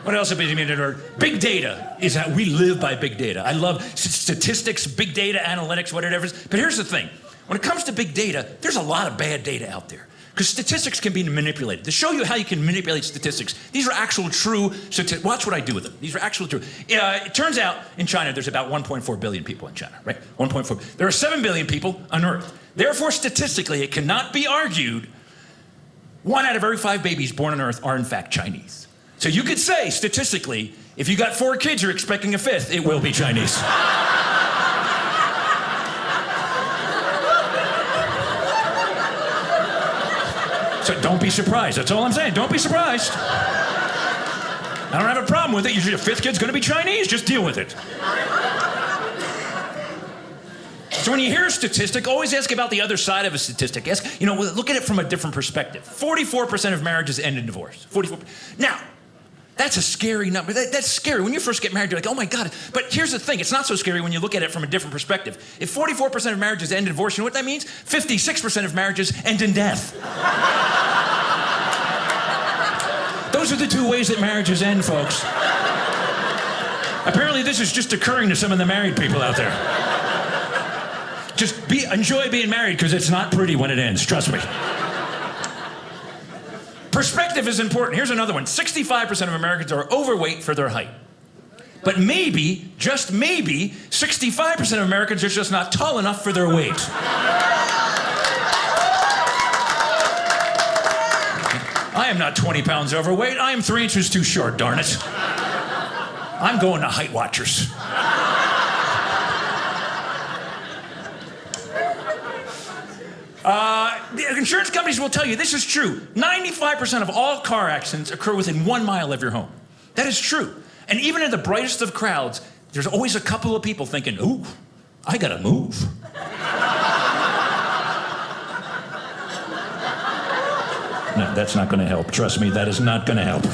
What else have we heard? Big data is how we live by big data. I love statistics, big data, analytics, whatever it is. But here's the thing. When it comes to big data, there's a lot of bad data out there. Because statistics can be manipulated. To show you how you can manipulate statistics, these are actual true statistics. Watch what I do with them. These are actual true. It turns out in China, there's about 1.4 billion people in China, right? 1.4. There are 7 billion people on Earth. Therefore, statistically, it cannot be argued 1 out of every 5 babies born on Earth are in fact Chinese. So you could say, statistically, if you got 4 kids, you're expecting a 5th, it will be Chinese. So don't be surprised. That's all I'm saying. Don't be surprised. I don't have a problem with it. Usually a 5th kid's going to be Chinese. Just deal with it. So when you hear a statistic, always ask about the other side of a statistic. Ask, look at it from a different perspective. 44% of marriages end in divorce. 44%. Now, that's a scary number. That's scary. When you first get married, you're like, oh my God. But here's the thing. It's not so scary when you look at it from a different perspective. If 44% of marriages end in divorce, you know what that means? 56% of marriages end in death. Those are the 2 ways that marriages end, folks. Apparently this is just occurring to some of the married people out there. Just enjoy being married because it's not pretty when it ends. Trust me. Perspective is important. Here's another one. 65% of Americans are overweight for their height. But maybe, just maybe, 65% of Americans are just not tall enough for their weight. I am not 20 pounds overweight. I am 3 inches too short, darn it. I'm going to Height Watchers. The insurance companies will tell you this is true. 95% of all car accidents occur within 1 mile of your home. That is true. And even in the brightest of crowds, there's always a couple of people thinking, ooh, I gotta move. No, that's not gonna help. Trust me, that is not gonna help.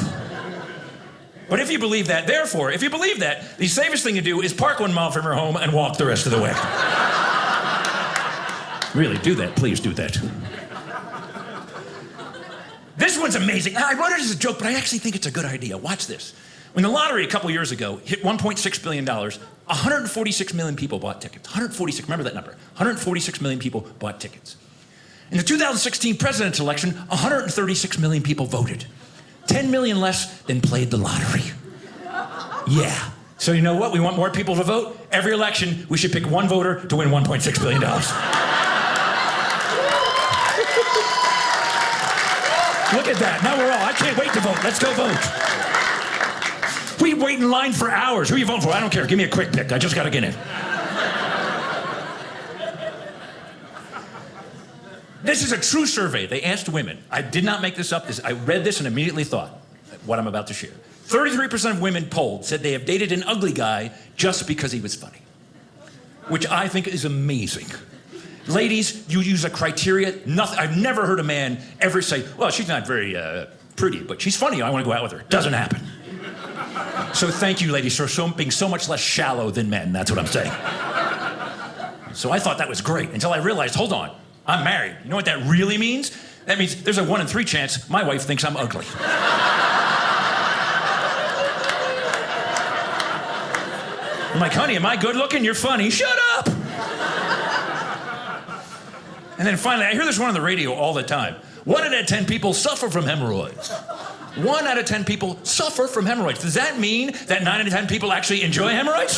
But if you believe that, therefore, if you believe that, the safest thing to do is park 1 mile from your home and walk the rest of the way. Really, do that. Please do that. This one's amazing. I wrote it as a joke, but I actually think it's a good idea. Watch this. When the lottery a couple years ago hit $1.6 billion, 146 million people bought tickets. 146, remember that number. 146 million people bought tickets. In the 2016 president's election, 136 million people voted. 10 million less than played the lottery. Yeah. So you know what? We want more people to vote. Every election, we should pick 1 voter to win $1.6 billion. Look at that. Now we're all, I can't wait to vote. Let's go vote. We wait in line for hours. Who are you voting for? I don't care. Give me a quick pick. I just got to get in. This is a true survey. They asked women. I did not make this up. I read this and immediately thought what I'm about to share. 33% of women polled said they have dated an ugly guy just because he was funny, which I think is amazing. Ladies, you use a criteria. I've never heard a man ever say, well, she's not very pretty, but she's funny. I want to go out with her. Doesn't happen. So thank you, ladies, for being so much less shallow than men. That's what I'm saying. So I thought that was great until I realized, hold on, I'm married. You know what that really means? That means there's a 1 in 3 chance my wife thinks I'm ugly. I'm like, honey, am I good looking? You're funny. Shut up. And then finally, I hear this one on the radio all the time. 1 out of 10 people suffer from hemorrhoids. 1 out of 10 people suffer from hemorrhoids. Does that mean that 9 out of 10 people actually enjoy hemorrhoids?